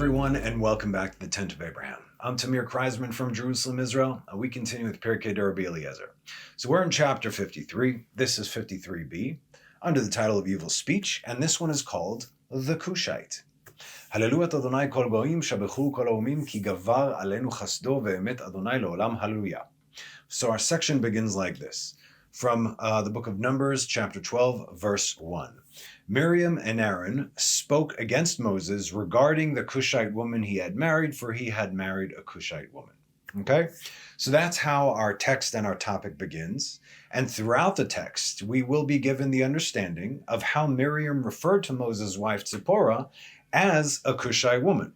everyone, and welcome back to the Tent of Abraham. I'm Tamir Kreisman from Jerusalem, Israel, and we continue with Pirkei Rabbi Eliezer. So we're in chapter 53. This is 53b, under the title of Evil Speech, and this one is called the Cushite. Hallelu et Adonai kol goyim shabechu kol haomim ki gavar alenu chasdo ve'emet Adonai leolam hallelujah. So our section begins like this, from the book of Numbers, chapter 12, verse 1. Miriam and Aaron spoke against Moses regarding the Cushite woman he had married, for he had married a Cushite woman. Okay? So that's how our text and our topic begins. And throughout the text, we will be given the understanding of how Miriam referred to Moses' wife Zipporah as a Cushite woman.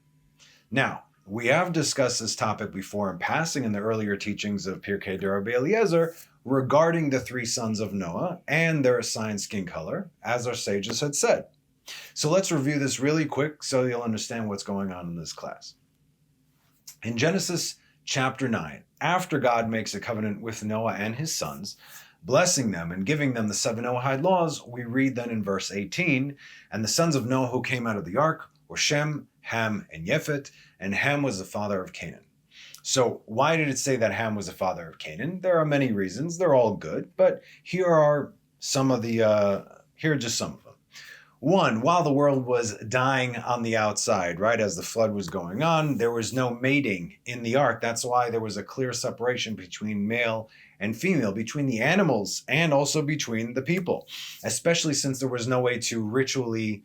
Now, we have discussed this topic before in passing in the earlier teachings of Pirkei Rabbi Eliezer regarding the three sons of Noah and their assigned skin color, as our sages had said. So let's review this really quick so you'll understand what's going on in this class. In Genesis chapter 9, after God makes a covenant with Noah and his sons, blessing them and giving them the 7 Noahide laws, we read then in verse 18, and the sons of Noah who came out of the ark were Shem, Ham, and Yefet, and Ham was the father of Canaan. So why did it say that Ham was the father of Canaan? There are many reasons. They're all good, but here are some of the, here are just some of them. One, while the world was dying on the outside, right, as the flood was going on, there was no mating in the ark. That's why there was a clear separation between male and female, between the animals and also between the people, especially since there was no way to ritually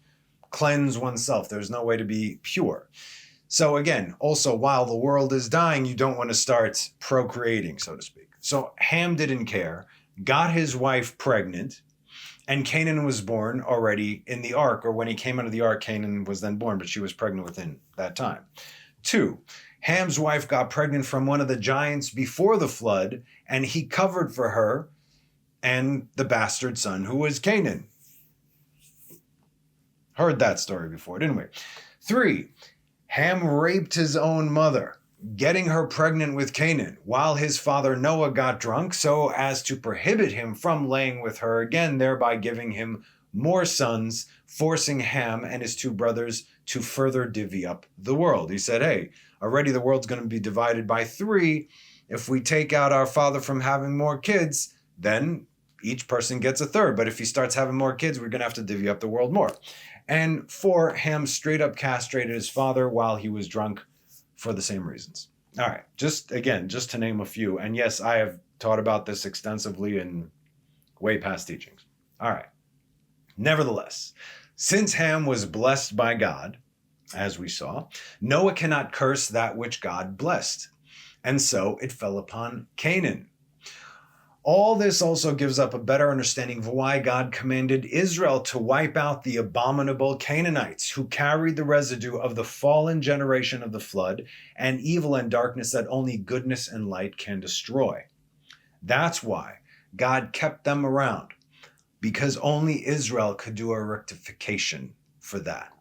cleanse oneself. There's no way to be pure. So again, also, while the world is dying, you don't want to start procreating, so to speak. So Ham didn't care, got his wife pregnant, and Canaan was born already in the ark, or when he came out of the ark, Canaan was then born, but she was pregnant within that time. 2, Ham's wife got pregnant from one of the giants before the flood, and he covered for her and the bastard son who was Canaan. Heard that story before, didn't we? 3, Ham raped his own mother, getting her pregnant with Canaan, while his father Noah got drunk so as to prohibit him from laying with her again, thereby giving him more sons, forcing Ham and his 2 brothers to further divvy up the world. He said, hey, already the world's going to be divided by 3. If we take out our father from having more kids, then each person gets a third. But if he starts having more kids, we're going to have to divvy up the world more. And 4, Ham straight up castrated his father while he was drunk for the same reasons. All right, just to name a few. And yes, I have taught about this extensively in way past teachings. All right. Nevertheless, since Ham was blessed by God, as we saw, Noah cannot curse that which God blessed. And so it fell upon Canaan. All this also gives up a better understanding of why God commanded Israel to wipe out the abominable Canaanites who carried the residue of the fallen generation of the flood and evil and darkness that only goodness and light can destroy. That's why God kept them around, because only Israel could do a rectification for that.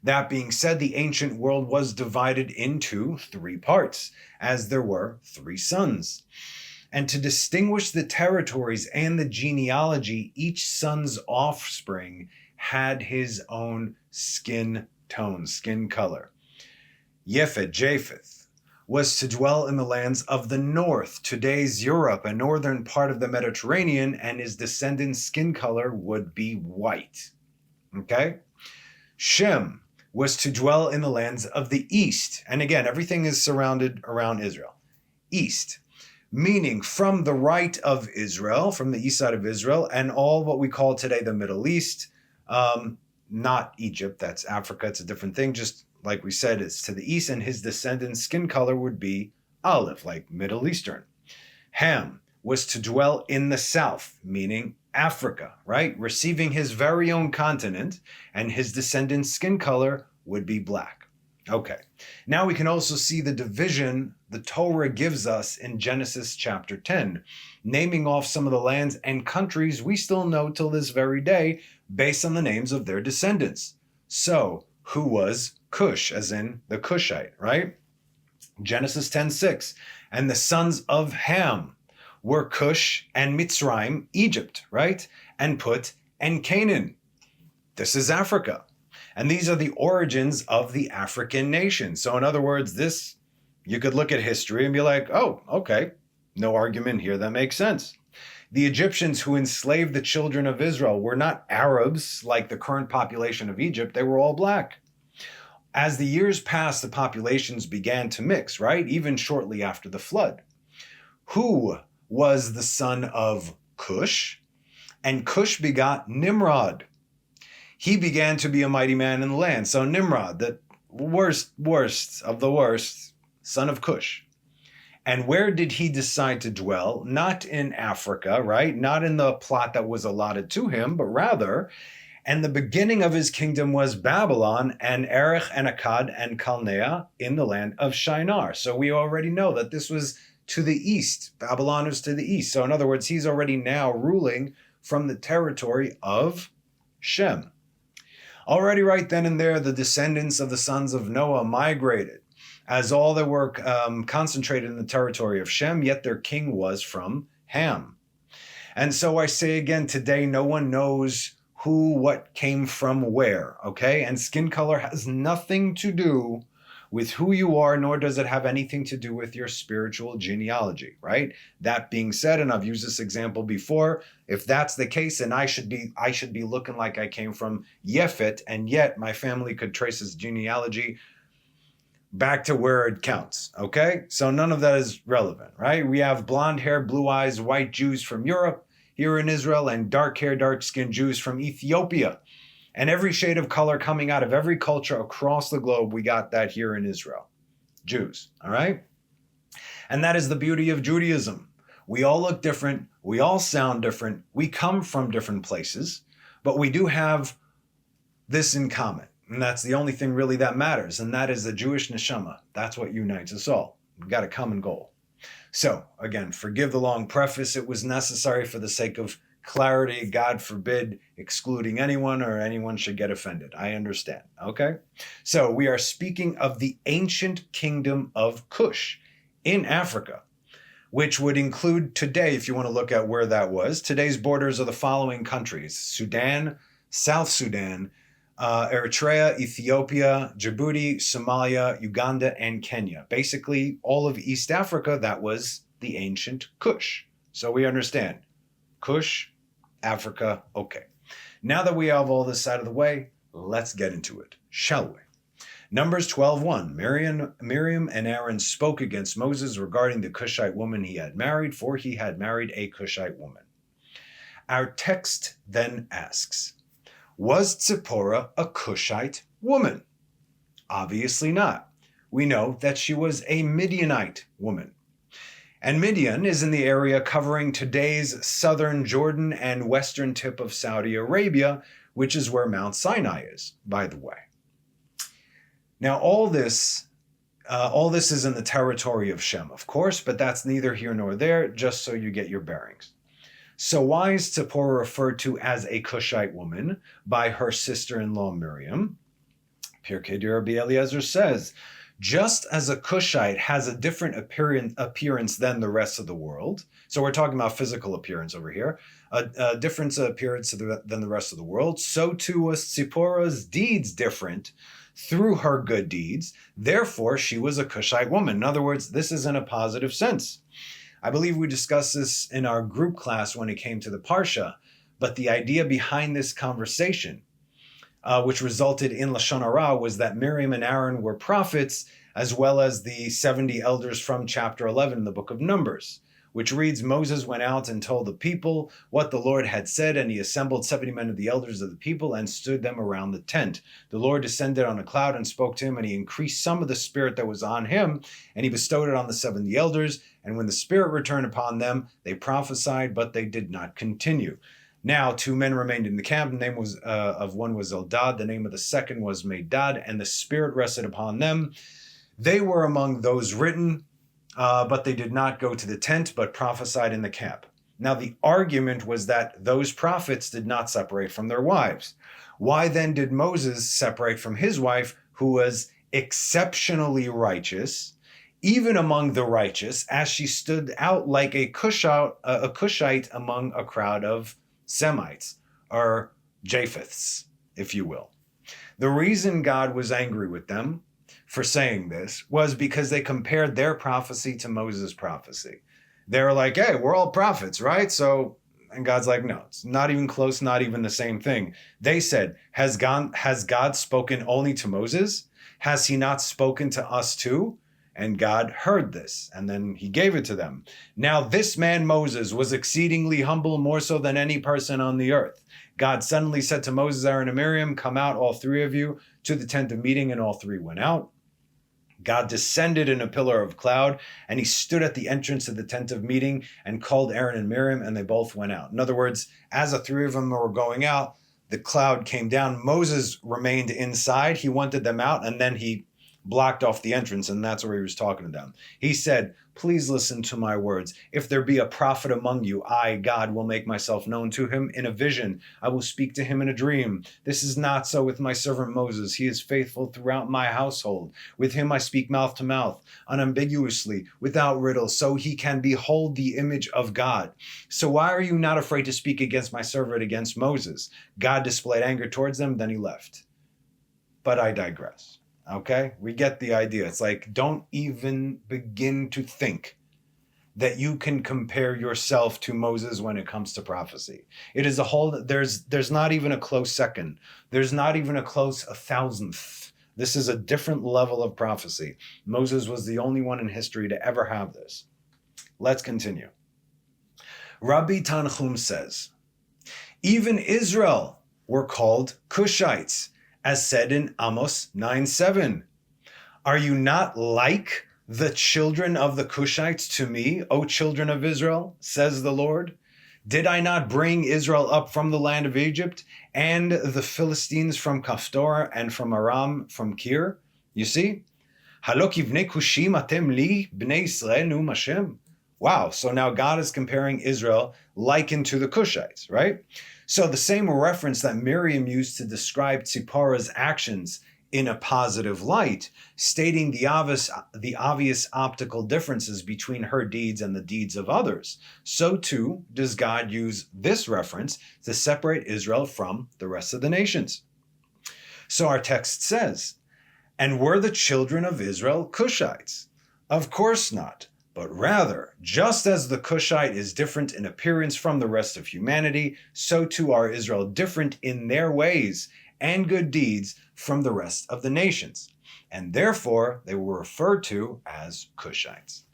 That being said, the ancient world was divided into 3 parts, as there were 3 sons. And to distinguish the territories and the genealogy, each son's offspring had his own skin tone, skin color. Japheth, was to dwell in the lands of the north, today's Europe, a northern part of the Mediterranean, and his descendants' skin color would be white. Okay? Shem was to dwell in the lands of the east. And again, everything is surrounded around Israel. East. Meaning from the right of Israel, from the east side of Israel, and all what we call today the Middle East, not Egypt, that's Africa, it's a different thing. Just like we said, it's to the east, and his descendants' skin color would be olive, like Middle Eastern. Ham was to dwell in the south, meaning Africa, right? Receiving his very own continent, and his descendants' skin color would be black. Okay, now we can also see the division the Torah gives us in Genesis chapter 10, naming off some of the lands and countries we still know till this very day based on the names of their descendants. So, who was Cush, as in the Cushite, right? Genesis 10:6, and the sons of Ham were Cush and Mitzrayim, Egypt, right? And Put and Canaan. This is Africa. And these are the origins of the African nation. So in other words, this, you could look at history and be like, oh, okay, no argument here, that makes sense. The Egyptians who enslaved the children of Israel were not Arabs like the current population of Egypt, they were all black. As the years passed, the populations began to mix, right? Even shortly after the flood. Who was the son of Cush? And Cush begot Nimrod. He began to be a mighty man in the land. So Nimrod, the worst of the worst, son of Cush. And where did he decide to dwell? Not in Africa, right? Not in the plot that was allotted to him, but rather, and the beginning of his kingdom was Babylon and Erech and Akkad and Calneh in the land of Shinar. So we already know that this was to the east. Babylon is to the east. So in other words, he's already now ruling from the territory of Shem. Already right then and there, the descendants of the sons of Noah migrated, as all that were concentrated in the territory of Shem, yet their king was from Ham. And so I say again, today no one knows who, what came from where, okay? And skin color has nothing to do with who you are, nor does it have anything to do with your spiritual genealogy, right? That being said, and I've used this example before, if that's the case, then I should be looking like I came from Yefet, and yet my family could trace his genealogy back to where it counts, okay? So none of that is relevant, right? We have blonde hair, blue eyes, white Jews from Europe here in Israel, and dark hair, dark skinned Jews from Ethiopia. And every shade of color coming out of every culture across the globe, we got that here in Israel. Jews, all right? And that is the beauty of Judaism. We all look different. We all sound different. We come from different places, but we do have this in common. And that's the only thing really that matters. And that is the Jewish neshama. That's what unites us all. We've got a common goal. So again, forgive the long preface. It was necessary for the sake of clarity. God forbid excluding anyone or anyone should get offended. I understand. Okay. So we are speaking of the ancient kingdom of Cush in Africa, which would include today, if you want to look at where that was, today's borders are the following countries: Sudan, South Sudan, Eritrea, Ethiopia, Djibouti, Somalia, Uganda, and Kenya. Basically, all of East Africa, that was the ancient Cush. So we understand. Cush, Africa, okay. Now that we have all this out of the way, let's get into it, shall we? Numbers 12:1. Miriam and Aaron spoke against Moses regarding the Cushite woman he had married, for he had married a Cushite woman. Our text then asks, was Zipporah a Cushite woman? Obviously not. We know that she was a Midianite woman. And Midian is in the area covering today's southern Jordan and western tip of Saudi Arabia, which is where Mount Sinai is, by the way. Now, all this is in the territory of Shem, of course, but that's neither here nor there, just so you get your bearings. So why is Zipporah referred to as a Cushite woman by her sister-in-law Miriam? Pirkei Rabbi Eliezer says, just as a Cushite has a different appearance than the rest of the world, so we're talking about physical appearance over here, a different appearance than the rest of the world, so too was Zipporah's deeds different through her good deeds. Therefore, she was a Cushite woman. In other words, this is in a positive sense. I believe we discussed this in our group class when it came to the Parsha, but the idea behind this conversation, which resulted in Lashon Hara, was that Miriam and Aaron were prophets, as well as the 70 elders from chapter 11 in the book of Numbers, which reads, Moses went out and told the people what the Lord had said, and he assembled 70 men of the elders of the people and stood them around the tent. The Lord descended on a cloud and spoke to him, and he increased some of the spirit that was on him, and he bestowed it on the 70 elders. And when the spirit returned upon them, they prophesied, but they did not continue. Now 2 men remained in the camp. The name of one was Eldad, the name of the second was Medad, and the spirit rested upon them. They were among those written, but they did not go to the tent, but prophesied in the camp. Now the argument was that those prophets did not separate from their wives. Why then did Moses separate from his wife, who was exceptionally righteous, even among the righteous, as she stood out like a Cushite among a crowd of Semites, or Japheths, if you will? The reason God was angry with them for saying this was because they compared their prophecy to Moses' prophecy. They were like, hey, we're all prophets, right? So, and God's like, no, it's not even close, not even the same thing. They said, has God spoken only to Moses? Has he not spoken to us too? And God heard this, and then he gave it to them. Now this man Moses was exceedingly humble, more so than any person on the earth. God suddenly said to Moses, Aaron, and Miriam, come out, all three of you, to the tent of meeting, and all three went out. God descended in a pillar of cloud, and he stood at the entrance of the tent of meeting and called Aaron and Miriam, and they both went out. In other words, as the three of them were going out, the cloud came down. Moses remained inside. He wanted them out, and then he blocked off the entrance, and that's where he was talking to them. He said, please listen to my words. If there be a prophet among you, I, God, will make myself known to him in a vision. I will speak to him in a dream. This is not so with my servant Moses. He is faithful throughout my household. With him I speak mouth to mouth, unambiguously, without riddle, so he can behold the image of God. So why are you not afraid to speak against my servant, against Moses? God displayed anger towards them, then he left. But I digress. Okay, we get the idea. It's like, don't even begin to think that you can compare yourself to Moses when it comes to prophecy. It is a whole, there's not even a close second. There's not even a close 1,000th. This is a different level of prophecy. Moses was the only one in history to ever have this. Let's continue. Rabbi Tanchum says, even Israel were called Kushites, as said in Amos 9:7. Are you not like the children of the Kushites to me, O children of Israel, says the Lord? Did I not bring Israel up from the land of Egypt, and the Philistines from Kaftor, and from Aram from Kir? You see? Halo kivnei kushim atem li bnei Yisrael nu'um Hashem. Wow, so now God is comparing Israel likened to the Kushites, right? So the same reference that Miriam used to describe Tzipporah's actions in a positive light, stating the obvious optical differences between her deeds and the deeds of others, so too does God use this reference to separate Israel from the rest of the nations. So our text says, and were the children of Israel Kushites? Of course not. But rather, just as the Kushite is different in appearance from the rest of humanity, so too are Israel different in their ways and good deeds from the rest of the nations. And therefore, they were referred to as Kushites.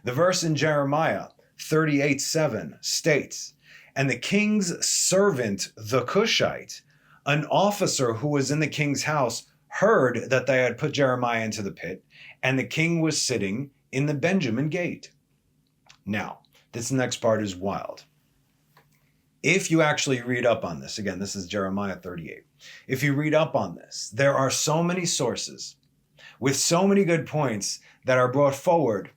The verse in Jeremiah 38:7 states, and the king's servant, the Kushite, an officer who was in the king's house, heard that they had put Jeremiah into the pit, and the king was sitting in the Benjamin gate. Now, this next part is wild. If you actually read up on this, again, this is Jeremiah 38. If you read up on this, there are so many sources with so many good points that are brought forward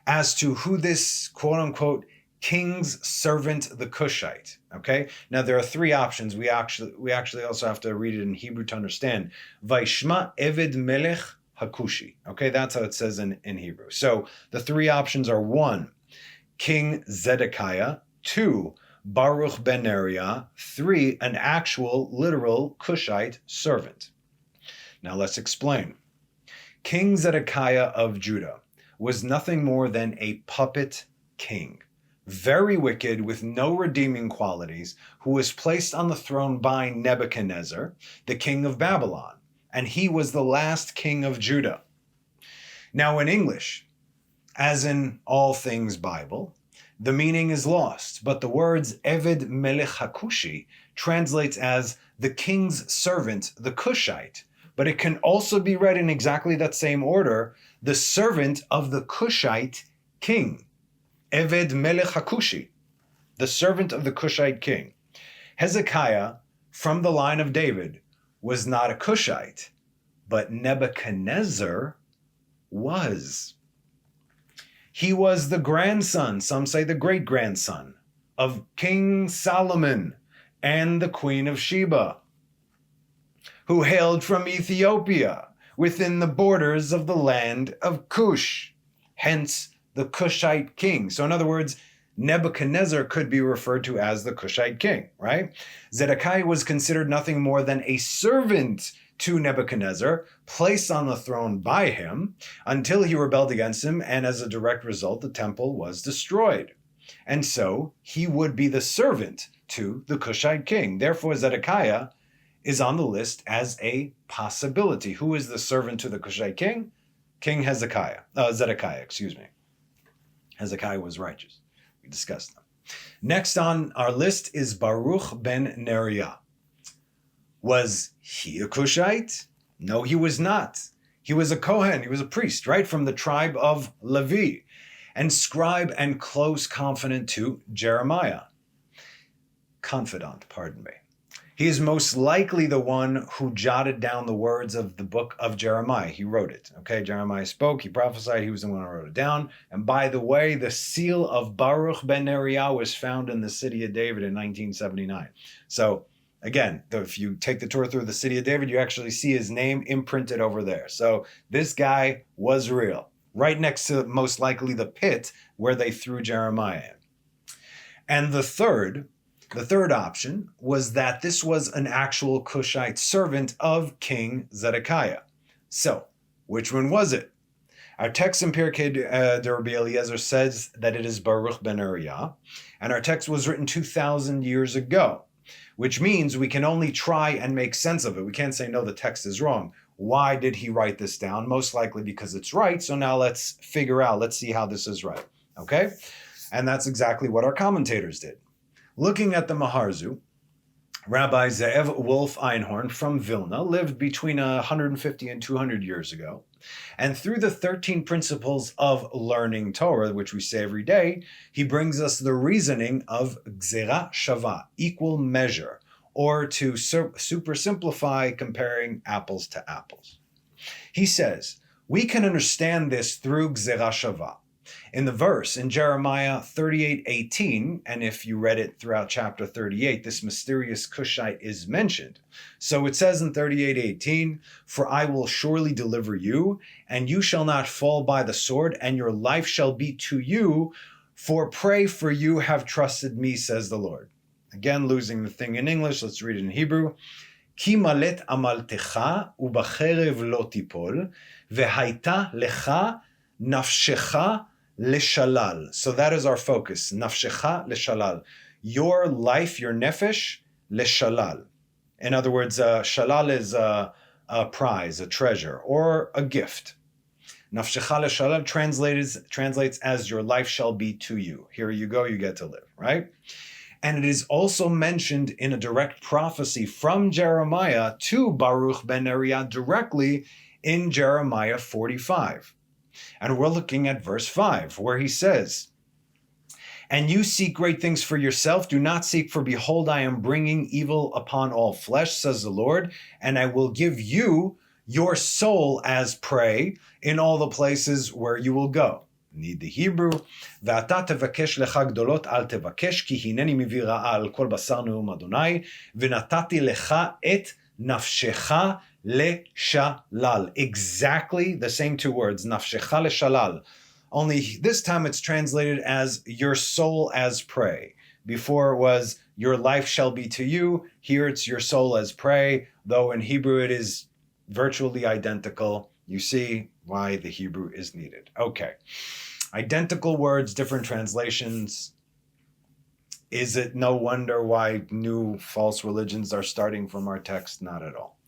as to who this quote unquote king's servant, the Kushite. Okay. Now there are three options. We actually also have to read it in Hebrew to understand. Vaishma Eved Melech Hakushi. Okay, that's how it says in Hebrew. So the three options are 1, King Zedekiah, 2, Baruch ben Neriah, 3, an actual literal Kushite servant. Now let's explain. King Zedekiah of Judah was nothing more than a puppet king, very wicked with no redeeming qualities, who was placed on the throne by Nebuchadnezzar, the king of Babylon. And he was the last king of Judah. Now in English, as in all things Bible, the meaning is lost, but the words Eved Melech HaKushi translates as the king's servant, the Kushite, but it can also be read in exactly that same order, the servant of the Kushite king, Eved Melech HaKushi, the servant of the Kushite king. Hezekiah, from the line of David, was not a Kushite, but Nebuchadnezzar was. He was the grandson, some say the great-grandson, of King Solomon and the Queen of Sheba, who hailed from Ethiopia within the borders of the land of Cush, hence the Kushite king. So in other words, Nebuchadnezzar could be referred to as the Kushite king, right? Zedekiah was considered nothing more than a servant to Nebuchadnezzar, placed on the throne by him, until he rebelled against him, and as a direct result, the temple was destroyed. And so he would be the servant to the Kushite king. Therefore, Zedekiah is on the list as a possibility. Who is the servant to the Kushite king? King Zedekiah, excuse me. Hezekiah was righteous. We discussed them. Next on our list is Baruch ben Neriah. Was he a Kushite? No, he was not. He was a Kohen. He was a priest, right, from the tribe of Levi, and scribe and close confidant to Jeremiah. Confidant, pardon me. He is most likely the one who jotted down the words of the book of Jeremiah. He wrote it. Okay, Jeremiah spoke, he prophesied, he was the one who wrote it down. And by the way, the seal of Baruch ben Neriah was found in the city of David in 1979. So again, if you take the tour through the city of David, you actually see his name imprinted over there. So this guy was real, right next to most likely the pit where they threw Jeremiah in. And the third option was that this was an actual Kushite servant of King Zedekiah. So, which one was it? Our text in Pirkei de Rabbi Eliezer says that it is Baruch ben Neriah, and our text was written 2,000 years ago, which means we can only try and make sense of it. We can't say, no, the text is wrong. Why did he write this down? Most likely because it's right. So now let's figure out, let's see how this is right. Okay? And that's exactly what our commentators did. Looking at the Maharzu, Rabbi Ze'ev Wolf Einhorn from Vilna lived between 150 and 200 years ago. And through the 13 principles of learning Torah, which we say every day, he brings us the reasoning of Gzera Shava, equal measure, or to super simplify, comparing apples to apples. He says, we can understand this through Gzera Shava. In the verse, in Jeremiah 38:18, and if you read it throughout chapter 38, this mysterious Cushite is mentioned. So it says in 38:18, for I will surely deliver you, and you shall not fall by the sword, and your life shall be to you, for pray for you have trusted me, says the Lord. Again, losing the thing in English, let's read it in Hebrew. Ki malet amaltecha ubacherev lo tipol, vehaita lecha nafshecha leshalal. So that is our focus. Nafshecha leshalal. Your life, your nefesh, leshalal. In other words, shalal is a prize, a treasure, or a gift. Nafshecha leshalal translates as your life shall be to you. Here you go, you get to live, right? And it is also mentioned in a direct prophecy from Jeremiah to Baruch ben Neriah directly in Jeremiah 45. And we're looking at verse 5, where he says, and you seek great things for yourself, do not seek, for behold, I am bringing evil upon all flesh, says the Lord, and I will give you your soul as prey in all the places where you will go. Need the Hebrew. ואתה תבקש לך גדולות אל תבקש, כי הנני מביא רעה על כל בשר נאום אדוני, ונתתי לך את נפשך leshalal. Exactly the same two words, nafshecha leshalal. Only this time it's translated as your soul as prey. Before it was your life shall be to you. Here it's your soul as prey, though in Hebrew it is virtually identical. You see why the Hebrew is needed. Okay. Identical words, different translations. Is it no wonder why new false religions are starting from our text? Not at all.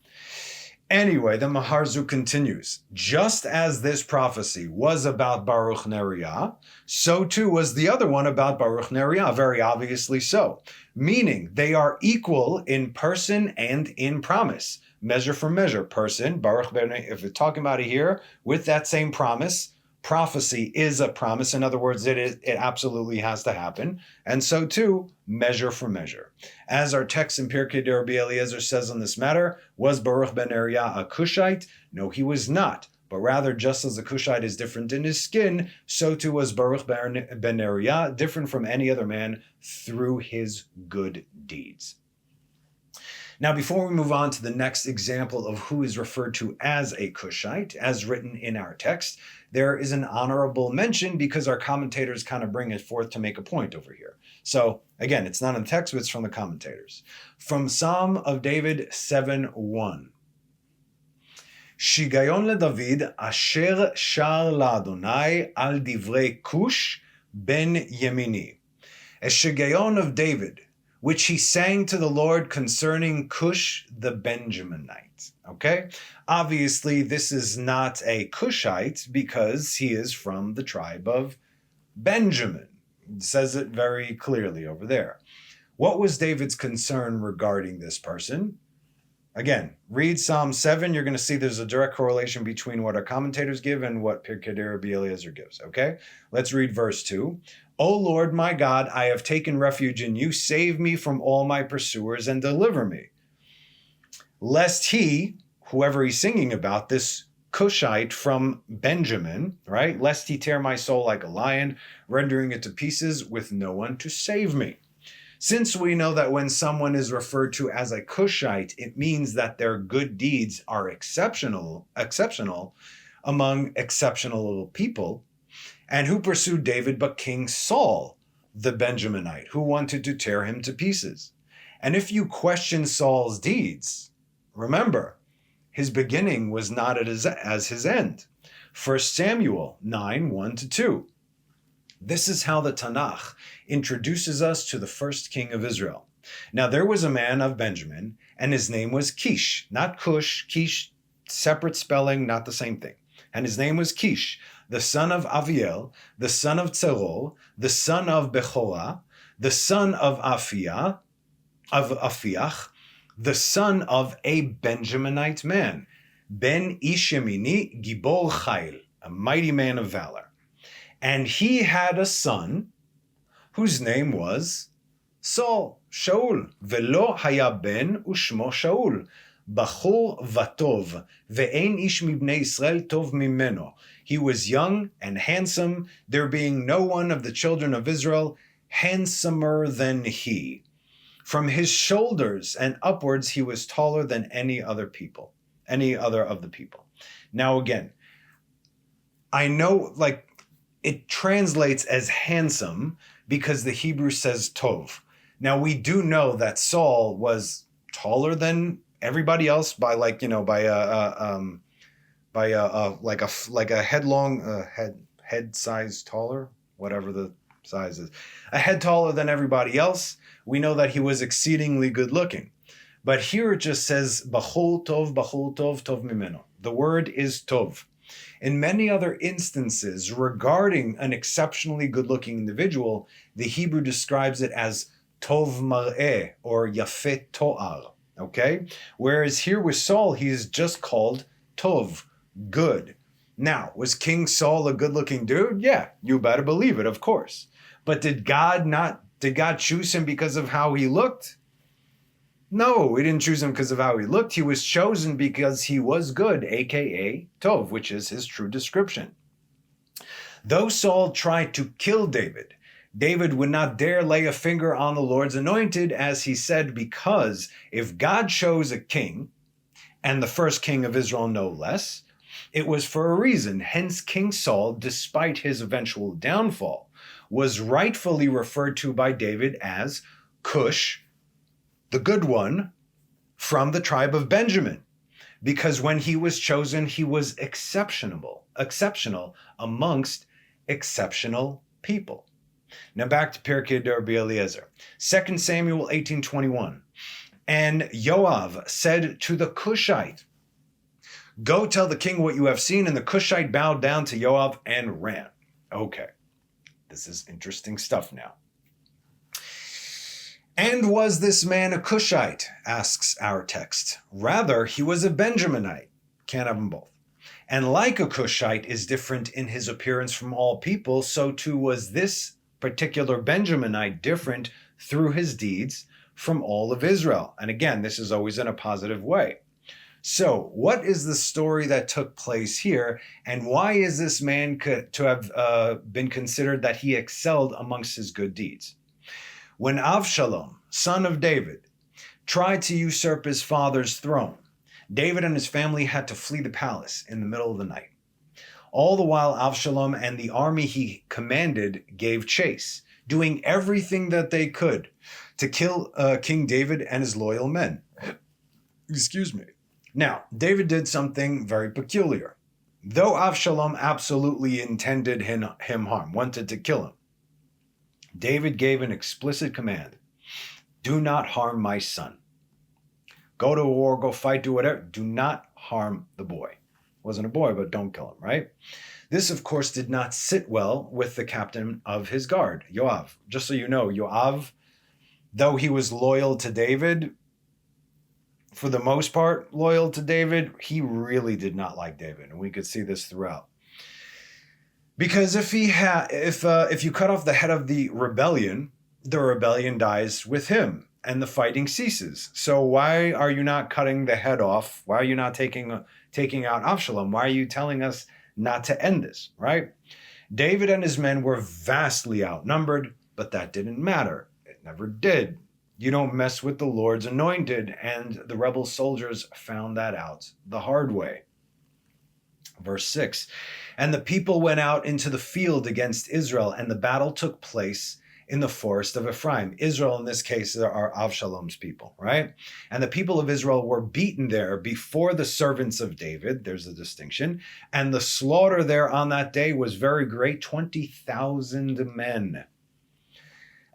Anyway, the Maharzu continues. Just as this prophecy was about Baruch Neriah, so too was the other one about Baruch Neriah, very obviously so. Meaning they are equal in person and in promise. Measure for measure. Person, Baruch Neriah, if we're talking about it here, with that same promise, prophecy is a promise. In other words, it absolutely has to happen. And so too, measure for measure. As our text in Pirkei de Rabbi Eliezer says on this matter, was Baruch ben Neriah a Cushite? No, he was not. But rather, just as the Cushite is different in his skin, so too was Baruch ben Neriah different from any other man through his good deeds. Now, before we move on to the next example of who is referred to as a Cushite, as written in our text, there is an honorable mention because our commentators kind of bring it forth to make a point over here. So, again, it's not in the text, but it's from the commentators. From Psalm of David 7:1. Shigayon leDavid asher shar laAdonai al divrei Cush ben Yemini. A shigayon of David, which he sang to the Lord concerning Cush the Benjaminite. Okay? Obviously, this is not a Kushite because he is from the tribe of Benjamin. It says it very clearly over there. What was David's concern regarding this person? Again, read Psalm 7. You're going to see there's a direct correlation between what our commentators give and what Pirkei Rabbi Eliezer gives. Okay? Let's read verse 2. O Lord my God, I have taken refuge in you. Save me from all my pursuers and deliver me. Lest he, whoever he's singing about, this Cushite from Benjamin, right? Lest he tear my soul like a lion, rendering it to pieces with no one to save me. Since we know that when someone is referred to as a Cushite, it means that their good deeds are exceptional among exceptional people, and who pursued David but King Saul, the Benjaminite, who wanted to tear him to pieces. And if you question Saul's deeds, remember, his beginning was not as his end. 1 Samuel 9, 1-2. This is how the Tanakh introduces us to the first king of Israel. Now there was a man of Benjamin, and his name was Kish, not Cush. Kish, separate spelling, not the same thing. And his name was Kish, the son of Aviel, the son of Tzeror, the son of Bechorah, the son of Afiach, the son of a Benjaminite man, Ben Ish Yemini Gibor Chayil, a mighty man of valor. And he had a son whose name was Saul, Shaul, Velo haya ben ushmo Shaul, Bachur vatov, ve'ein ish mibnei Yisrael tov mimeno. He was young and handsome, there being no one of the children of Israel handsomer than he. From his shoulders and upwards, he was taller than any other of the people. Now again, I know, it translates as handsome because the Hebrew says tov. Now we do know that Saul was taller than everybody else by a head size taller, whatever the size is, a head taller than everybody else. We know that he was exceedingly good looking. But here it just says bachol tov, tov mimeno. The word is tov. In many other instances regarding an exceptionally good-looking individual, the Hebrew describes it as tov mar'eh or yafet to'ar, okay? Whereas here with Saul, he is just called tov, good. Now, was King Saul a good-looking dude? Yeah, you better believe it, of course. But did God choose him because of how he looked? No, he didn't choose him because of how he looked. He was chosen because he was good, aka Tov, which is his true description. Though Saul tried to kill David, David would not dare lay a finger on the Lord's anointed, as he said, because if God chose a king, and the first king of Israel no less, it was for a reason. Hence King Saul, despite his eventual downfall, was rightfully referred to by David as Cush, the good one, from the tribe of Benjamin, because when he was chosen, he was exceptional amongst exceptional people. Now back to Pirkei Rabbi Eliezer. 2 Samuel 18:21. And Yoav said to the Cushite, go tell the king what you have seen. And the Cushite bowed down to Yoav and ran. Okay, this is interesting stuff now. And was this man a Cushite? Asks our text. Rather, he was a Benjaminite. Can't have them both. And like a Cushite is different in his appearance from all people, so too was this particular Benjaminite different through his deeds from all of Israel. And again, this is always in a positive way. So, what is the story that took place here, and why is this man to have been considered that he excelled amongst his good deeds? When Absalom, son of David, tried to usurp his father's throne, David and his family had to flee the palace in the middle of the night. All the while, Absalom and the army he commanded gave chase, doing everything that they could to kill King David and his loyal men. Excuse me. Now, David did something very peculiar. Though Absalom absolutely intended him harm, wanted to kill him, David gave an explicit command: do not harm my son. Go to war, go fight, do whatever. Do not harm the boy. Wasn't a boy, but don't kill him, right? This, of course, did not sit well with the captain of his guard, Yoav. Just so you know, Yoav, though he was loyal to David, for the most part loyal to David, he really did not like David, and we could see this throughout. Because if you cut off the head of the rebellion dies with him, and the fighting ceases. So why are you not cutting the head off? Why are you not taking out Absalom? Why are you telling us not to end this, right? David and his men were vastly outnumbered, but that didn't matter. It never did. You don't mess with the Lord's anointed, and the rebel soldiers found that out the hard way. Verse 6, and the people went out into the field against Israel, and the battle took place in the forest of Ephraim. Israel, in this case, are Avshalom's people, right? And the people of Israel were beaten there before the servants of David. There's a distinction. And the slaughter there on that day was very great, 20,000 men.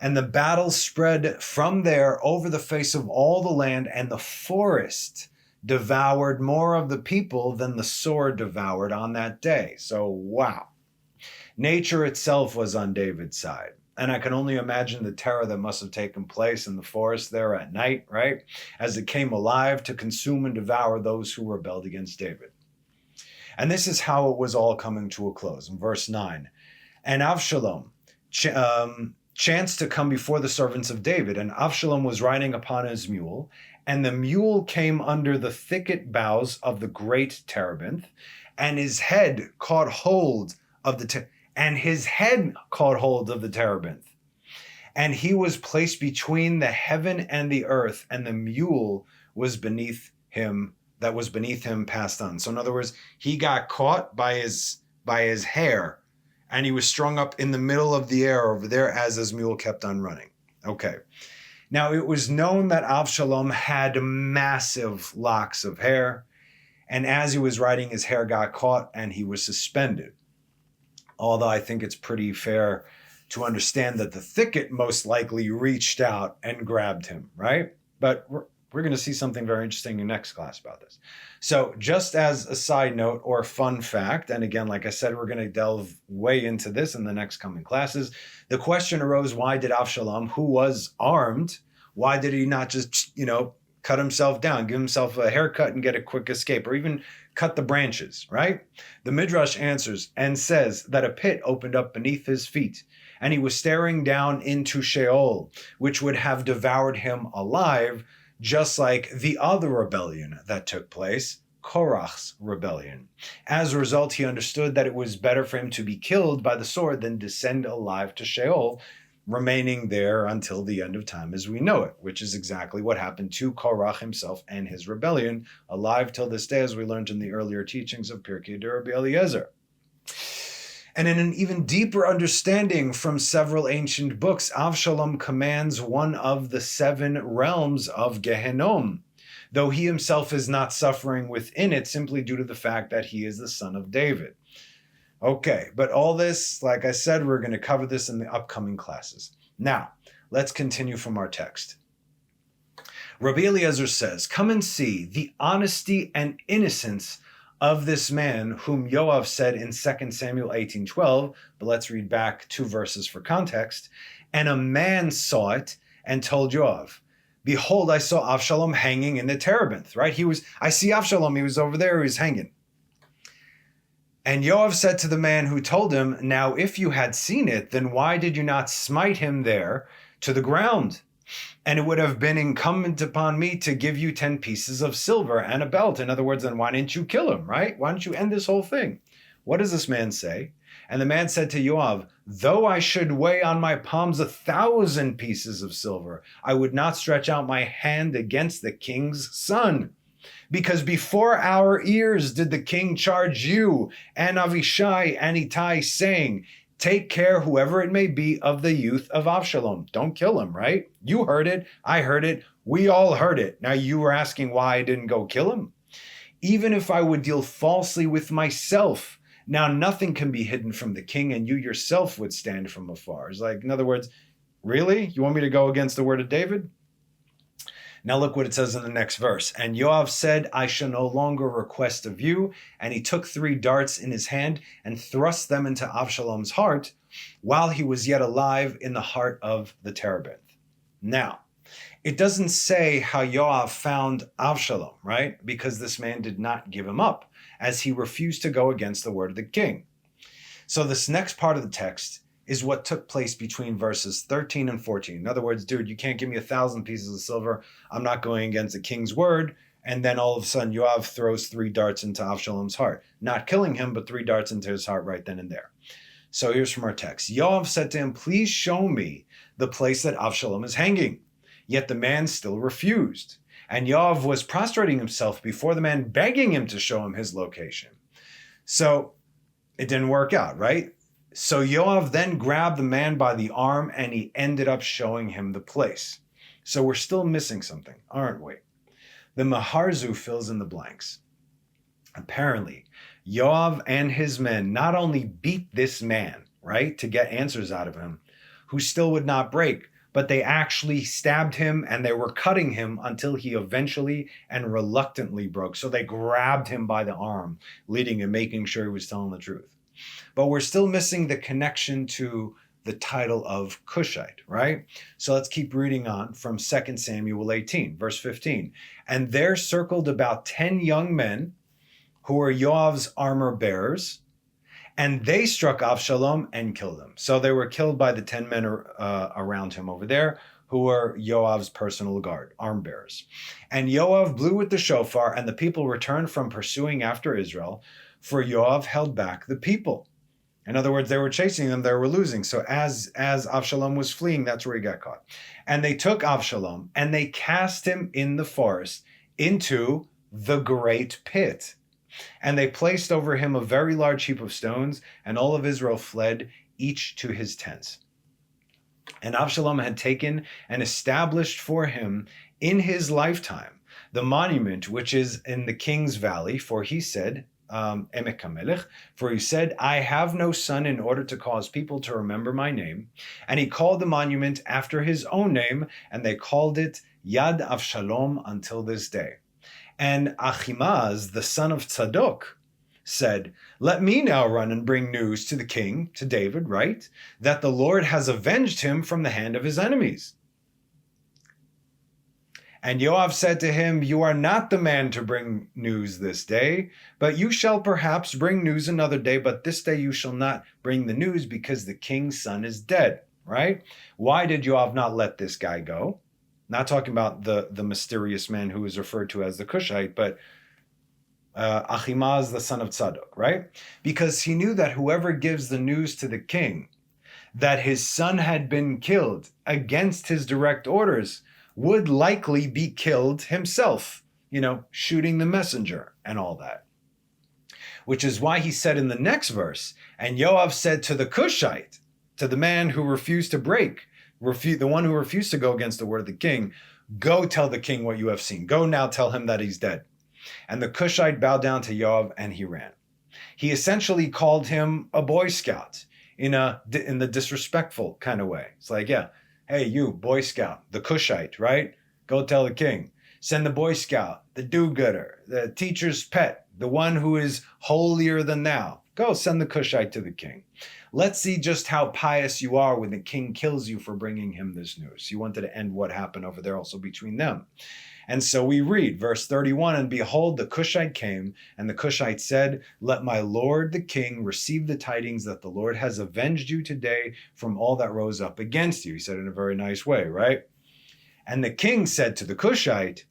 And the battle spread from there over the face of all the land, and the forest devoured more of the people than the sword devoured on that day. So, wow. Nature itself was on David's side. And I can only imagine the terror that must have taken place in the forest there at night, right? As it came alive to consume and devour those who rebelled against David. And this is how it was all coming to a close. In verse 9, and Absalom chanced to come before the servants of David, and Absalom was riding upon his mule, and the mule came under the thicket boughs of the great terebinth, and his head caught hold of the terebinth, and he was placed between the heaven and the earth, and the mule was beneath him, that was beneath him passed on. So in other words, he got caught by his hair, and he was strung up in the middle of the air over there as his mule kept on running. Okay. Now, it was known that Absalom had massive locks of hair, and as he was riding, his hair got caught and he was suspended. Although I think it's pretty fair to understand that the thicket most likely reached out and grabbed him, right? But we're going to see something very interesting in next class about this. So just as a side note or fun fact, and again, like I said, we're going to delve way into this in the next coming classes. The question arose, why did Absalom, who was armed, why did he not just, cut himself down, give himself a haircut and get a quick escape, or even cut the branches, right? The Midrash answers and says that a pit opened up beneath his feet, and he was staring down into Sheol, which would have devoured him alive, just like the other rebellion that took place, Korach's rebellion. As a result, he understood that it was better for him to be killed by the sword than descend alive to Sheol, remaining there until the end of time as we know it, which is exactly what happened to Korach himself and his rebellion, alive till this day, as we learned in the earlier teachings of Pirkei de Rabbi Eliezer. And in an even deeper understanding from several ancient books, Absalom commands one of the 7 realms of Gehenom, though he himself is not suffering within it simply due to the fact that he is the son of David. Okay, but all this, like I said, we're going to cover this in the upcoming classes. Now, let's continue from our text. Rabbi Eliezer says, come and see the honesty and innocence of this man whom Yoav said in 2 Samuel 18:12, but let's read back 2 verses for context. And a man saw it and told Yoav, behold, I saw Absalom hanging in the terebinth, right? I see Absalom, he was over there, he was hanging. And Yoav said to the man who told him, now if you had seen it, then why did you not smite him there to the ground? And it would have been incumbent upon me to give you 10 pieces of silver and a belt. In other words, then why didn't you kill him, right? Why don't you end this whole thing? What does this man say? And the man said to Yoav, though I should weigh on my palms 1,000 pieces of silver, I would not stretch out my hand against the king's son. Because before our ears did the king charge you and Avishai and Ittai, saying, take care, whoever it may be, of the youth of Absalom. Don't kill him, right? You heard it. I heard it. We all heard it. Now you were asking why I didn't go kill him. even if I would deal falsely with myself, now nothing can be hidden from the king, and you yourself would stand from afar. It's like, in other words, really? You want me to go against the word of David? Now look what it says in the next verse. And Yoav said, I shall no longer request of you. And he took 3 darts in his hand and thrust them into Absalom's heart while he was yet alive in the heart of the terebinth. Now, it doesn't say how Yoav found Absalom, right? Because this man did not give him up, as he refused to go against the word of the king. So this next part of the text is what took place between verses 13 and 14. In other words, dude, you can't give me 1,000 pieces of silver. I'm not going against the king's word. And then all of a sudden, Yoav throws 3 darts into Absalom's heart. Not killing him, but 3 darts into his heart right then and there. So here's from our text. Yoav said to him, please show me the place that Absalom is hanging. Yet the man still refused. And Yoav was prostrating himself before the man, begging him to show him his location. So it didn't work out, right? So Yoav then grabbed the man by the arm and he ended up showing him the place. So we're still missing something, aren't we? The Maharzu fills in the blanks. Apparently, Yoav and his men not only beat this man, right, to get answers out of him, who still would not break, but they actually stabbed him and they were cutting him until he eventually and reluctantly broke. So they grabbed him by the arm, leading him, making sure he was telling the truth. But we're still missing the connection to the title of Cushite, right? So let's keep reading on from 2 Samuel 18, verse 15. And there circled about 10 young men who were Yoav's armor bearers, and they struck Absalom and killed him. So they were killed by the 10 men around him over there, who were Yoav's personal guard, arm bearers. And Yoav blew with the shofar, and the people returned from pursuing after Israel, for Yoav held back the people. In other words, they were chasing them, they were losing. So as Absalom was fleeing, that's where he got caught. And they took Absalom, and they cast him in the forest into the great pit. And they placed over him a very large heap of stones, and all of Israel fled, each to his tents. And Absalom had taken and established for him in his lifetime the monument which is in the king's valley, for he said, Emek HaMelech, for he said, I have no son in order to cause people to remember my name. And he called the monument after his own name, and they called it Yad Avshalom until this day. And Ahimaaz, the son of Tzadok, said, let me now run and bring news to the king, to David, right, that the Lord has avenged him from the hand of his enemies. And Yoav said to him, you are not the man to bring news this day, but you shall perhaps bring news another day, but this day you shall not bring the news, because the king's son is dead, right? Why did Yoav not let this guy go? Not talking about the mysterious man who is referred to as the Cushite, but Ahimaaz, the son of Tzadok, right? Because he knew that whoever gives the news to the king that his son had been killed against his direct orders would likely be killed himself, shooting the messenger and all that. Which is why he said in the next verse, and Yoav said to the Cushite, to the man who refused to break, the one who refused to go against the word of the king, go tell the king what you have seen. Go now tell him that he's dead. And the Cushite bowed down to Yoav and he ran. He essentially called him a Boy Scout in the disrespectful kind of way. It's like, yeah, hey, you, Boy Scout, the Cushite, right? Go tell the king. Send the Boy Scout, the do-gooder, the teacher's pet, the one who is holier than thou. Go send the Cushite to the king. Let's see just how pious you are when the king kills you for bringing him this news. He wanted to end what happened over there also between them. And so we read verse 31, and behold, the Cushite came, and the Cushite said, let my lord the king receive the tidings that the Lord has avenged you today from all that rose up against you. He said it in a very nice way, right? And the king said to the Cushite,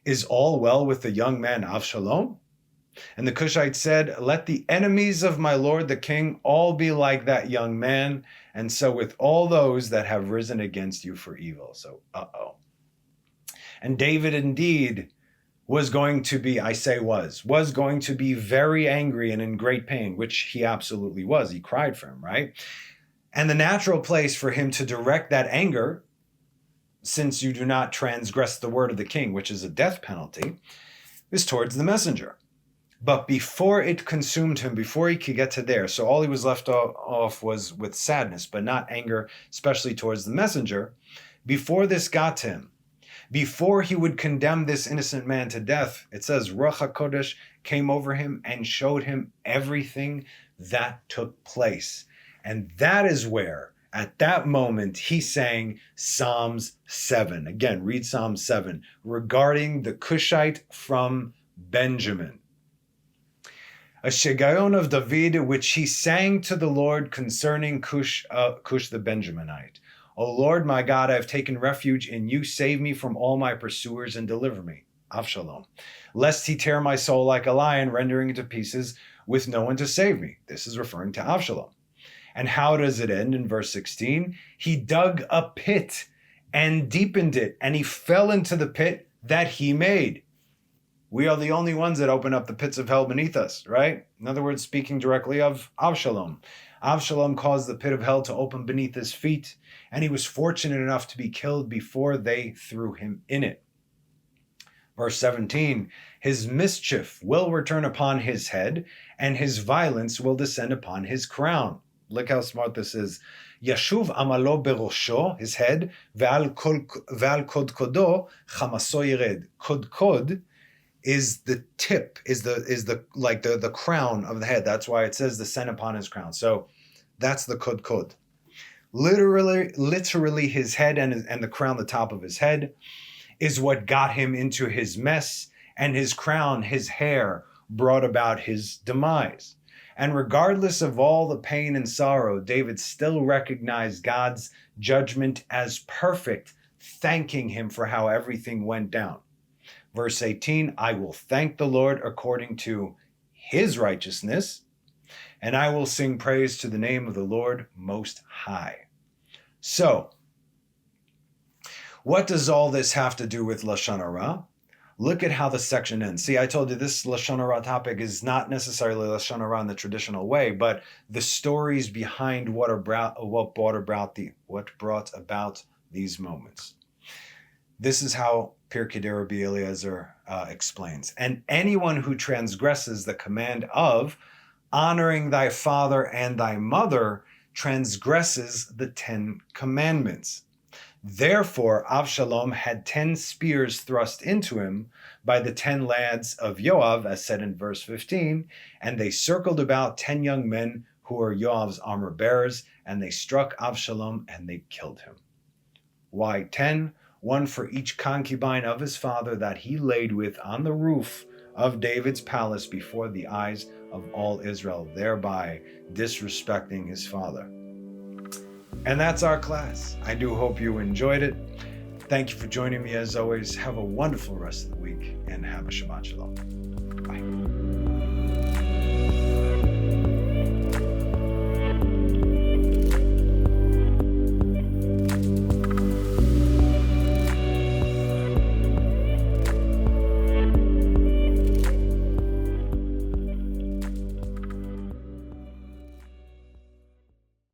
is all well with the young man Absalom? And the Cushite said, let the enemies of my lord the king all be like that young man, and so with all those that have risen against you for evil. So, And David indeed was going to be, was going to be very angry and in great pain, which he absolutely was. He cried for him, right? And the natural place for him to direct that anger, since you do not transgress the word of the king, which is a death penalty, is towards the messenger. But before it consumed him, before he could get to there, so all he was left off was with sadness, but not anger, especially towards the messenger. Before this got to him, before he would condemn this innocent man to death, it says, Ruach HaKodesh came over him and showed him everything that took place. And that is where, at that moment, he sang Psalms 7. Again, read Psalm 7, regarding the Cushite from Benjamin. A Shegayon of David, which he sang to the Lord concerning Cush the Benjaminite. O Lord, my God, I have taken refuge in you. Save me from all my pursuers and deliver me. Absalom. Lest he tear my soul like a lion, rendering it to pieces with no one to save me. This is referring to Absalom. And how does it end in verse 16? He dug a pit and deepened it, and he fell into the pit that he made. We are the only ones that open up the pits of hell beneath us, right? In other words, speaking directly of Absalom. Absalom caused the pit of hell to open beneath his feet, and he was fortunate enough to be killed before they threw him in it. Verse 17, his mischief will return upon his head, and his violence will descend upon his crown. Look how smart this is. Yashuv amalo berosho, his head, ve'al kodkodo chamaso yired. Kodkod is the tip, is the crown of the head. That's why it says descend upon his crown. So that's the kodkod. Literally his head and the crown, the top of his head, is what got him into his mess, and his crown, his hair, brought about his demise. And regardless of all the pain and sorrow, David still recognized God's judgment as perfect, thanking him for how everything went down. Verse 18, I will thank the Lord according to his righteousness, and I will sing praise to the name of the Lord Most High. So, what does all this have to do with Lashon Hara? Look at how the section ends. See, I told you this Lashon Hara topic is not necessarily Lashon Hara in the traditional way, but the stories behind what brought about these moments. This is how Pirkei Rabbi Eliezer explains. And anyone who transgresses the command of honoring thy father and thy mother transgresses the 10 commandments. Therefore, Absalom had 10 spears thrust into him by the 10 lads of Yoav, as said in verse 15, and they circled about 10 young men who were Yoav's armor bearers, and they struck Absalom and they killed him. Why 10? One for each concubine of his father that he laid with on the roof of David's palace before the eyes of all Israel, thereby disrespecting his father. And that's our class. I do hope you enjoyed it. Thank you for joining me as always. Have a wonderful rest of the week and have a Shabbat Shalom. Bye.